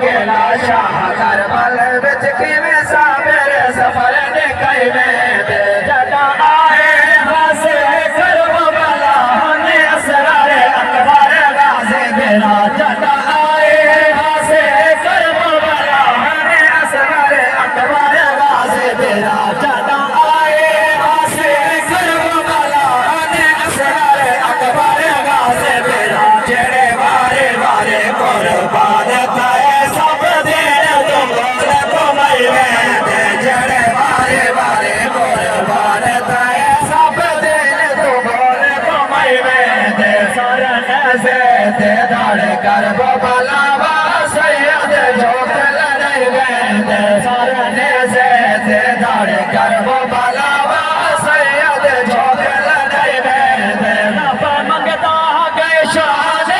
गेला शाह करबल विच किवें साबिर सफर निकल में दे जदा आए गाज़े करबला ने असरार अकबर गाज़े मेरा जदा आए गाज़े करबला ने असरार अकबर गाज़े मेरा जदा आए गाज़े करबला ने असरार अकबर गाज़े मेरा जेड़े वारे वारे कुर्बान थाए सब दिन तो बोल को मरवे दे जेड़े वारे वारे कुर्बान थाए सब दिन तो बोल को मरवे दे सरन से दे दाड़ कर बलावा सैयद झोंक लड़वे दे सरन से दे दाड़ कर बलावा सैयद झोंक लड़वे दे रब मंगता गए शान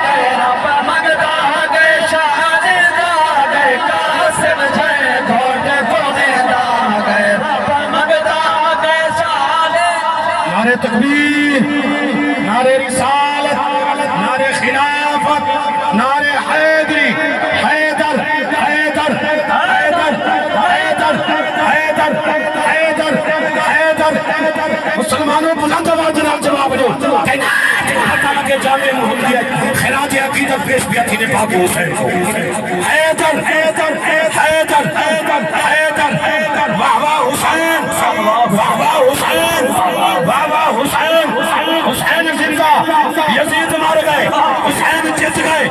गए रब मंगता गए शान गए कासिम जय घोट गोवेंदा गए रब मंगता गए शान नारे तकबीर, नारे रिसालत, नारे खिलाफत, नारे हैदरी, हैदर हैदर हैदर हैदर हैदर हैदर हैदर। मुसलमानों बुलंद आवाज नाल जवाब दो। अल्लाह के जामे मोहम्मदिया खिराज अकीदत पेश किया थी ने बाबू हुसैन को। हैदर हैदर हैदर हैदर हैदर हैदर वाह वाह हुसैन, वाह वाह हुसैन, वाह वाह हुसैन। हुसैन जिंदा, यजीद मार गए, हुसैन जीत गए,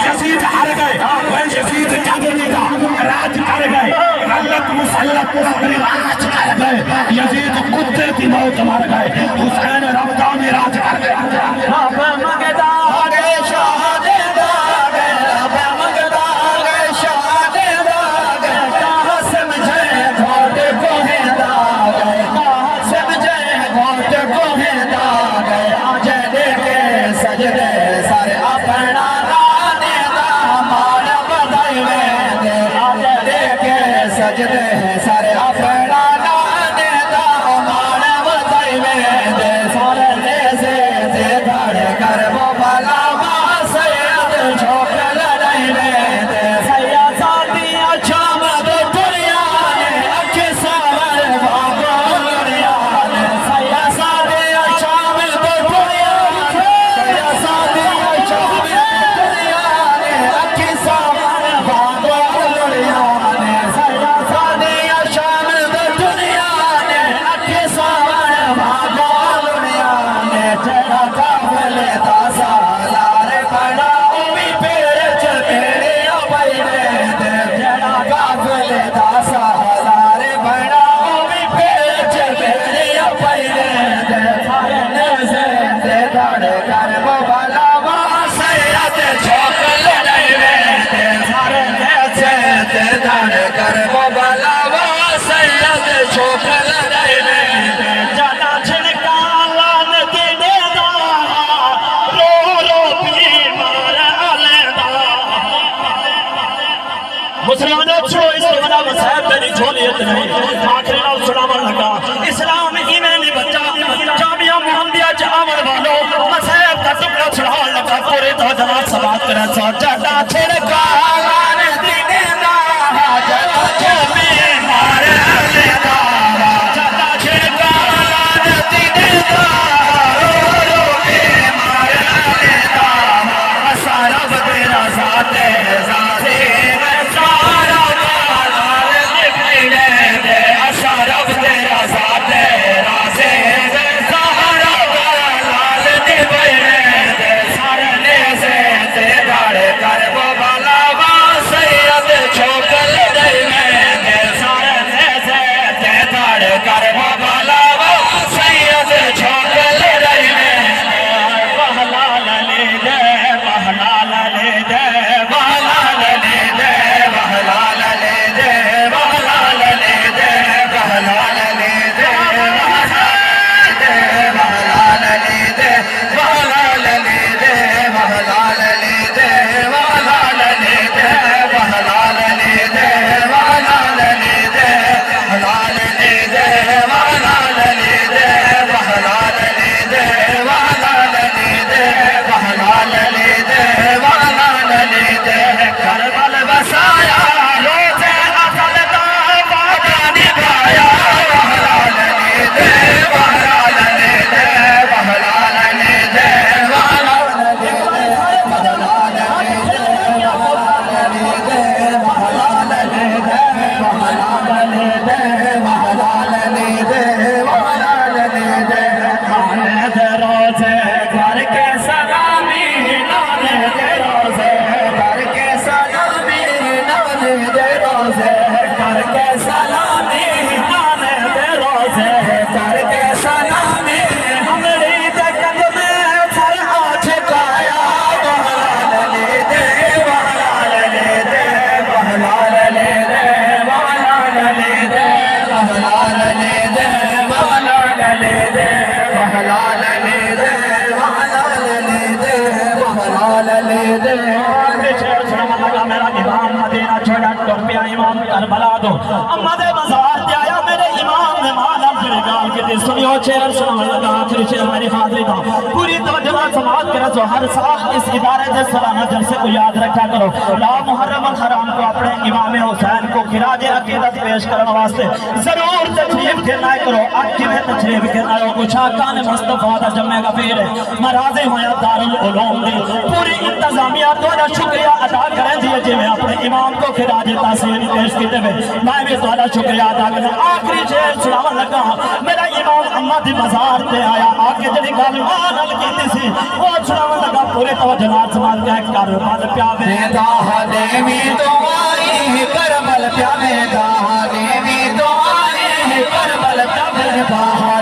यजीद हार गए, वह यजीद जंग जीता, राज कर गए, गलत मुसल्लत पर राज कर गए, यजीद कुत्ते की मौत मार गए, हुसैन रमदा में राज कर गए। रब मंगता गए शाहदेदा गए रब मंगता गए शाहदेदा गए कासिम जय घोट गोवेंदा गए कासिम जय घोट गोवेंदा गए जदे के सजदे सर अपना राने दा मान बधाइवे दे जदे के सजदे सर अपना राने दा मान बधाइवे दे सरने से दे धड़ कर बलावा सैयद झोंक लड़ाइवे दे सैयद सादिया शामद दुनिया ने अखे सावर बाबा दुनिया ने सैयद सादिया शामद दुनिया ने सैयद सादिया शामद दुनिया ने अखे सावर बाबा दुनिया ने सैयद सादिया शामद दुनिया ने अखे सावर बाबा दुनिया ने तेरा काफिले दा सालार बड़ा उमी पेड़ च तेरे अबैरे दे तेरा काफिले दा सालार बड़ा उमी पेड़ च तेरे अबैरे दे फरने से दे धड़ कर बलावा सैयद झोंक लड़ाइवे दे फरने से दे धड़ कर बलावा सैयद झोंक लड़ाइवे दे जाना छिड़का लान दे दा रो रो बीमार अलदा मुसलमानों छोड़ो इस बड़ा मसहब तेरी झोलियत नहीं आखिरी नाल सुनावन लगा इस्लाम इवें नहीं बच्चा जामिया मुहम्मदिया च आवन वालों मसहब का टुकड़ा छुड़ावन लगा पूरे तो जमात समात करे सो जड़ा छिड़का लान दे दा जड़ा बीमार अलदा जड़ा छिड़का लान दे दा रो रो बीमार अलदा सारा तेरा साथे साथे सारा लाल दिखने दे सारा तेरा साथे रासे सारा लाल दिखने दे सरने से दे धड़ कर बलावा सैयद झोंक लड़ाइवे दे सरने से दे धड़ कर बलावा सैयद झोंक लड़ाइवे मेरा इमाम मदीना छोड़ा टोपिया इमाम करबला दो अम्मा दे मज़ार ते आया मेरे इमाम ने माला तेरे गाल के ते सुनियो शेर सुनाने लगा आखिरी शेर मेरी हाज़िरी दा पूरी तवज्जो समाअत करे तो हर साल इस इदारे के सालाना जलसे को याद रखा करो ला मुहर्रम अल हराम को अपने इमाम हुसैन को खिराज अकीदत पेश करने वास्ते जरूर तशरीफ देना करो अक्की में तशरीफ देना हो कुछ आकान मुस्तफा दा जम्मेगा फिर मराज़े होया दारुल उलूम दी पूरी इंतजामिया तोड़ा शुक्रिया अदा करें दिए जिवें अपने इमाम को खिराज तासीर पेश कीते वे मैं भी तोड़ा शुक्रिया अदा करें आखिरी शेर सुनावन लगा मेरा इमाम अम्मा दी मज़ार ते आया आके जड़ी गल मानल कीती सी वो सुनावन लगा पूरे तवज्जो नाल समाज के करबल प्यावे दाह देवी तो आई करबल प्यावे दाह देवी तो आई करबल प्यावे दाह